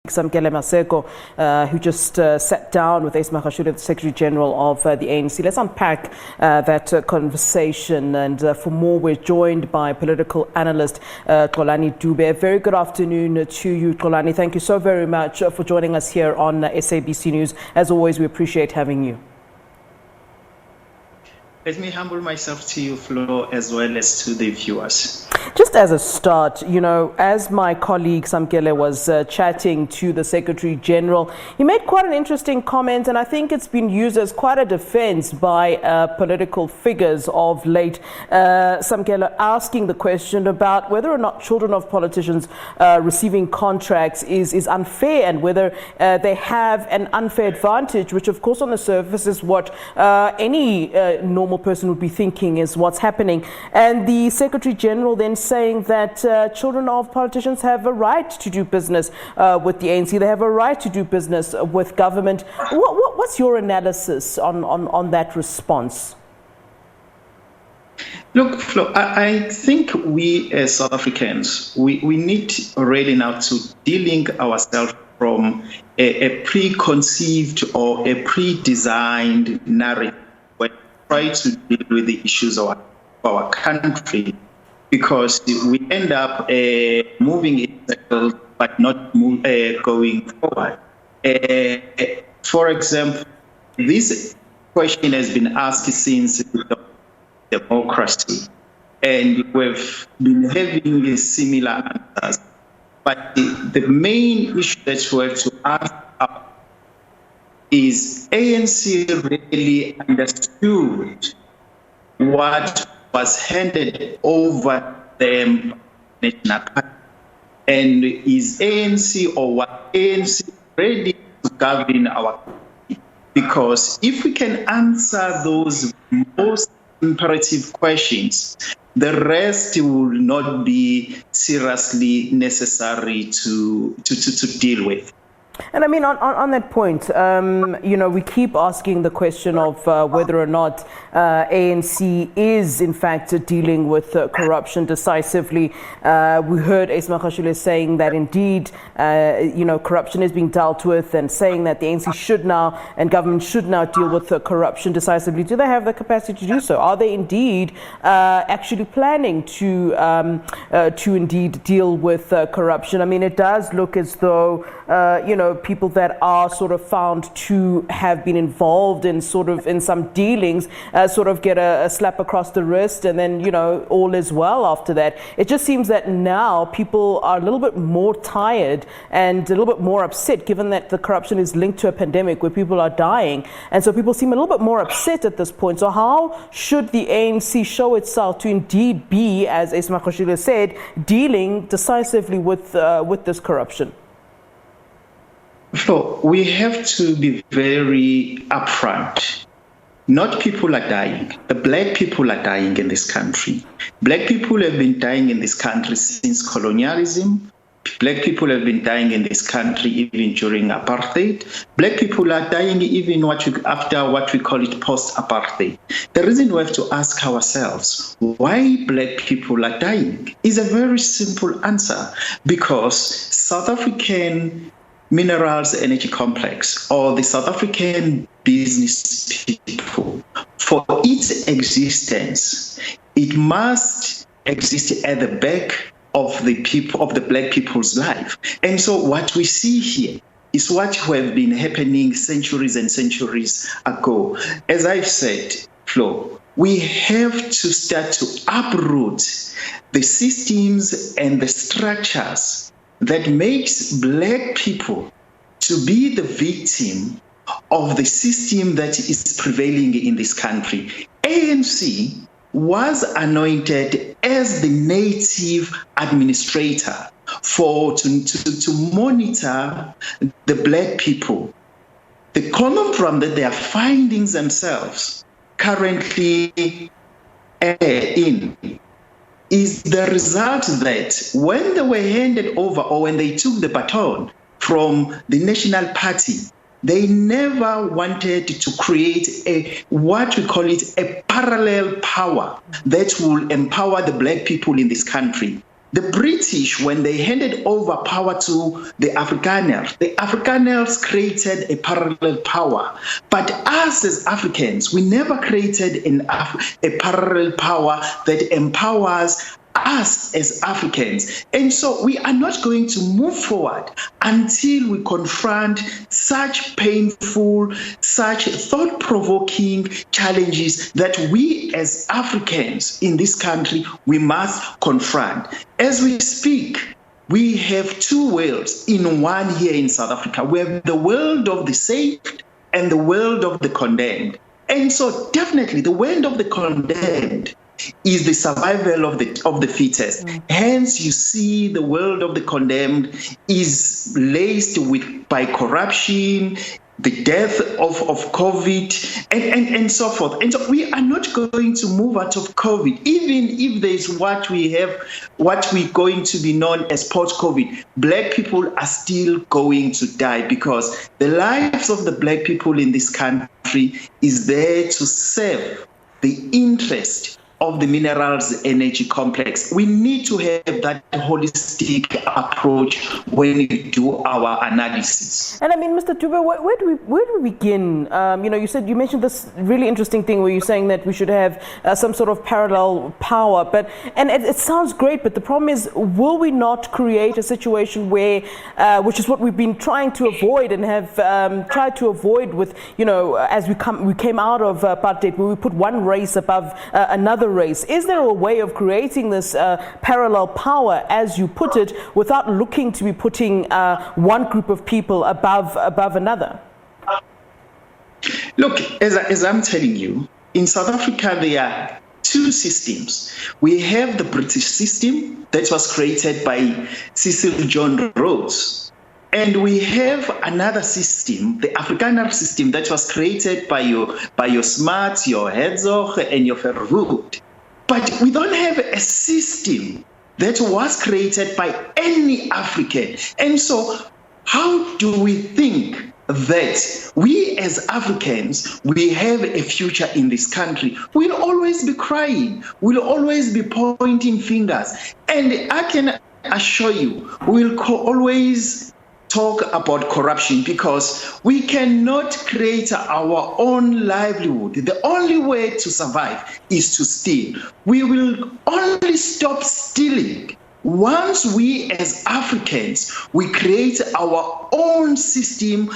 Samkele Maseko, who just sat down with Ace Magashule, the Secretary General of the ANC. Let's unpack that conversation. And for more, we're joined by political analyst Xolani Dube. Very good afternoon to you, Xolani. Thank you so very much for joining us here on SABC News. As always, we appreciate having you. Let me humble myself to you, Flo, as well as to the viewers. Just as a start, as my colleague Samkele was chatting to the Secretary General, he made quite an interesting comment, and I think it's been used as quite a defense by political figures of late. Samkele asking the question about whether or not children of politicians receiving contracts is unfair, and whether they have an unfair advantage, which of course on the surface is what any normal person would be thinking is what's happening. And the Secretary General then saying that children of politicians have a right to do business with the ANC. They have a right to do business with government. What's your analysis on that response? Look, Flo, I think we as South Africans, we need really now to delink ourselves from a preconceived or a pre-designed narrative when we try to deal with the issues of our country, because we end up moving in circles but not going forward. For example, this question has been asked since democracy, and we've been having similar answers. But the main issue that we have to ask is, ANC really understood what was handed over them national party, and is ANC or what ANC ready to govern our country? Because if we can answer those most imperative questions, the rest will not be seriously necessary to deal with. And I mean, on that point, we keep asking the question of whether or not ANC is, in fact, dealing with corruption decisively. We heard Ace Magashule saying that indeed, corruption is being dealt with, and saying that the ANC should now, and government should now deal with corruption decisively. Do they have the capacity to do so? Are they indeed actually planning to indeed deal with corruption? I mean, it does look as though, people that are sort of found to have been involved in some dealings get a slap across the wrist, and then all is well after that. It just seems that now people are a little bit more tired and a little bit more upset, given that the corruption is linked to a pandemic where people are dying, and so people seem a little bit more upset at this point. So how should the ANC show itself to indeed be, as Ace Magashule said, dealing decisively with this corruption? So we have to be very upfront. Not people are dying. The black people are dying in this country. Black people have been dying in this country since colonialism. Black people have been dying in this country even during apartheid. Black people are dying even after what we call it post-apartheid. The reason we have to ask ourselves why black people are dying is a very simple answer. Because South African Minerals Energy Complex, or the South African business people, for its existence, it must exist at the back of the people, of the black people's life. And so what we see here is what have been happening centuries and centuries ago. As I've said, Flo, we have to start to uproot the systems and the structures that makes black people to be the victim of the system that is prevailing in this country. ANC was anointed as the native administrator to monitor the black people. The conundrum that they are finding themselves currently in is the result that when they were handed over, or when they took the baton from the National Party, they never wanted to create what we call it a parallel power that will empower the black people in this country. The British, when they handed over power to the Afrikaners created a parallel power. But us as Africans, we never created a parallel power that empowers us as Africans. And so we are not going to move forward until we confront such painful, such thought-provoking challenges that we as Africans in this country, we must confront. As we speak, we have two worlds in one here in South Africa. We have the world of the saved and the world of the condemned. And so definitely the world of the condemned is the survival of the fittest. Hence, you see the world of the condemned is laced by corruption, the death of COVID, and so forth. And so we are not going to move out of COVID, even if there's what we're going to be known as post-COVID. Black people are still going to die because the lives of the Black people in this country is there to serve the interest of the minerals energy complex. We need to have that holistic approach when we do our analysis. And I mean, Mr. Dube, where do we begin? You mentioned this really interesting thing where you're saying that we should have some sort of parallel power, and it sounds great, but the problem is, will we not create a situation where, which is what we've been trying to avoid and have tried to avoid with, as we came out of apartheid, where we put one race above another race. Is there a way of creating this parallel power, as you put it, without looking to be putting one group of people above another? Look, as I'm telling you, in South Africa there are two systems. We have the British system that was created by Cecil John Rhodes. And we have another system, the Afrikaner system, that was created by your Smart, your Herzog, and your Verwoerd. But we don't have a system that was created by any African. And so how do we think that we as Africans, we have a future in this country? We'll always be crying. We'll always be pointing fingers. And I can assure you, we'll always talk about corruption because we cannot create our own livelihood. The only way to survive is to steal. We will only stop stealing once we as Africans, we create our own system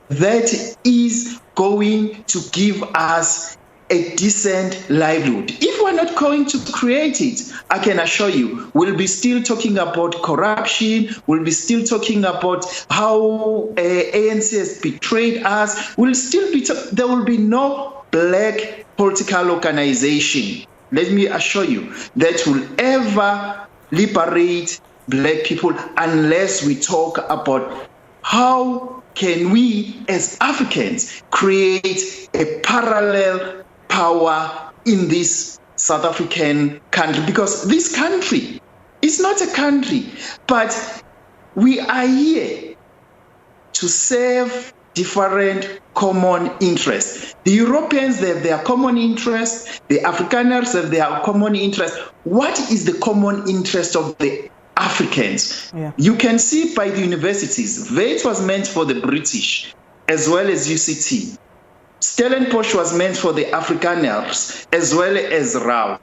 that is going to give us a decent livelihood. If we're not going to create it, I can assure you, we'll be still talking about corruption, we'll be still talking about how ANC has betrayed us, there will be no black political organization, let me assure you, that will ever liberate black people unless we talk about how can we as Africans create a parallel power in this South African country, because this country is not a country, but we are here to serve different common interests. The Europeans, they have their common interests, the Afrikaners have their common interests. What is the common interest of the Africans? Yeah. You can see by the universities, VET was meant for the British as well as UCT. Stellenbosch was meant for the Afrikaners as well as Rau.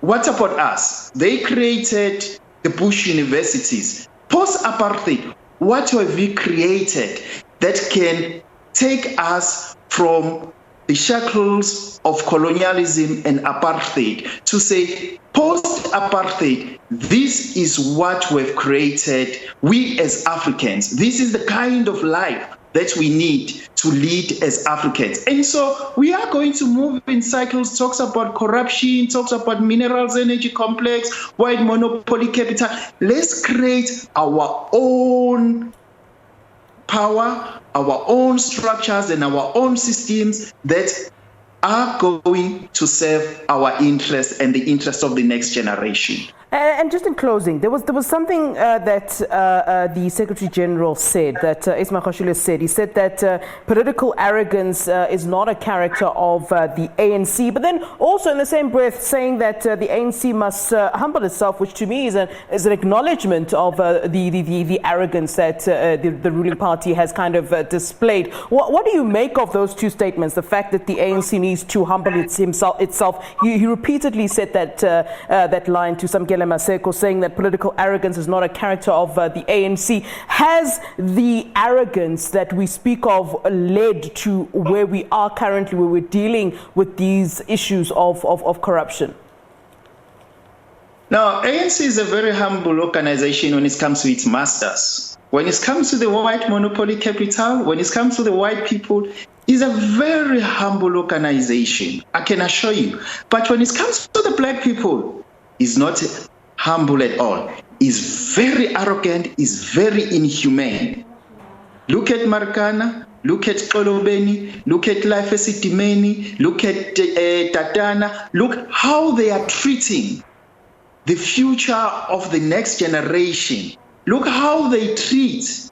What about us? They created the Bush universities. Post-apartheid, what have we created that can take us from the shackles of colonialism and apartheid to say, post-apartheid, this is what we've created, we as Africans. This is the kind of life that we need to lead as Africans. And so we are going to move in cycles, talks about corruption, talks about minerals energy complex, white monopoly capital. Let's create our own power, our own structures and our own systems that are going to serve our interests and the interests of the next generation. And just in closing, there was something that the Secretary General said, that Ismail Khashile said. He said that political arrogance is not a character of the ANC, but then also in the same breath saying that the ANC must humble itself, which to me is an acknowledgement of the arrogance that the ruling party has kind of displayed. What do you make of those two statements? The fact that the ANC needs to humble itself. He repeatedly said that line to Samkela Maseko, saying that political arrogance is not a character of the ANC. Has the arrogance that we speak of led to where we are currently, where we're dealing with these issues of corruption? Now, ANC is a very humble organization when it comes to its masters. When it comes to the white monopoly capital, when it comes to the white people, it's a very humble organization, I can assure you. But when it comes to the black people, it's not humble at all. It's very arrogant, it's very inhumane. Look at Marikana, look at Xolobeni, look at Life Esidimeni, look at Tatana. Look how they are treating the future of the next generation. Look how they treat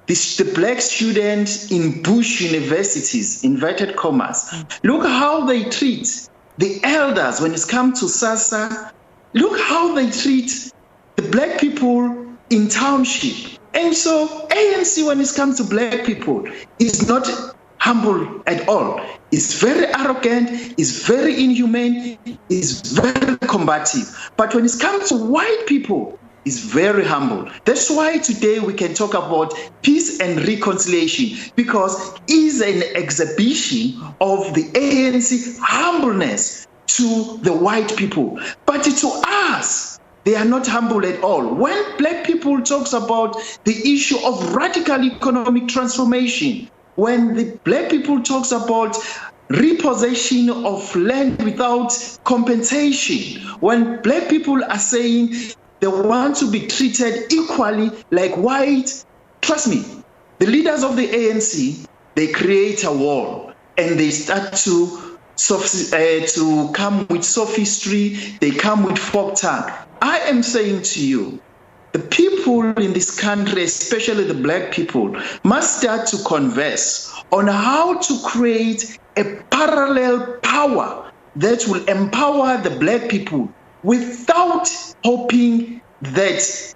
the black students in Bush universities, inverted commas. Look how they treat the elders when it comes to SASA. Look how they treat the black people in township. And so ANC, when it comes to black people, is not humble at all. It's very arrogant, it's very inhumane, it's very combative. But when it comes to white people, it's very humble. That's why today we can talk about peace and reconciliation, because it's an exhibition of the ANC humbleness to the white people. But to us, they are not humble at all. When black people talks about the issue of radical economic transformation, when the black people talks about repossession of land without compensation, when black people are saying they want to be treated equally like white, trust me, the leaders of the ANC, they create a wall and they start to come with sophistry, they come with folk tongue. I am saying to you, the people in this country, especially the black people, must start to converse on how to create a parallel power that will empower the black people without hoping that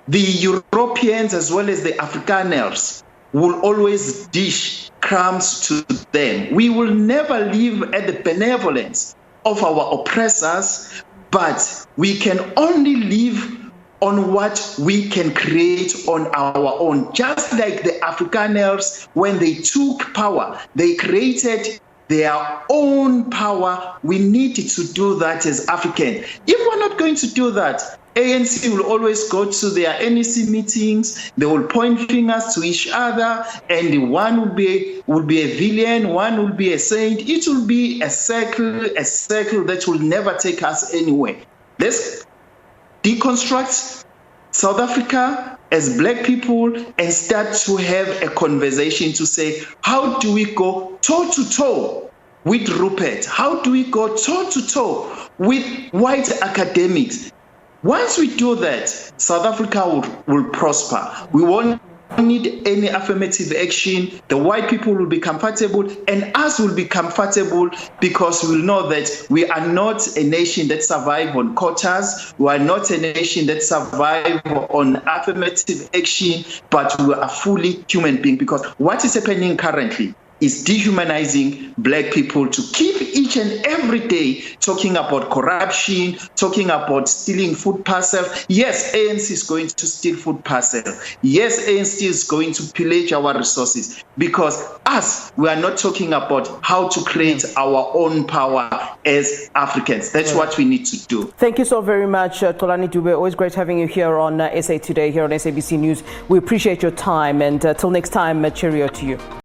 the Europeans as well as the Afrikaners will always dish crumbs to them. We will never live at the benevolence of our oppressors, but we can only live on what we can create on our own. Just like the Afrikaners, when they took power, they created their own power. We need to do that as African. If we're not going to do that, ANC will always go to their NEC meetings, they will point fingers to each other, and one will be a villain, one will be a saint. It will be a circle that will never take us anywhere. Let's deconstruct South Africa as black people and start to have a conversation to say, how do we go toe-to-toe with Rupert? How do we go toe-to-toe with white academics? Once we do that, South Africa will prosper. We won't need any affirmative action. The white people will be comfortable and us will be comfortable, because we will know that we are not a nation that survives on quotas. We are not a nation that survives on affirmative action, but we are fully human beings, because what is happening currently is dehumanizing black people to keep each and every day talking about corruption, talking about stealing food parcels. Yes, ANC is going to steal food parcels. Yes, ANC is going to pillage our resources, because us, we are not talking about how to create our own power as Africans. That's what we need to do. Thank you so very much, Xolani Dube. Always great having you here on SA Today, here on SABC News. We appreciate your time, and till next time, cheerio to you.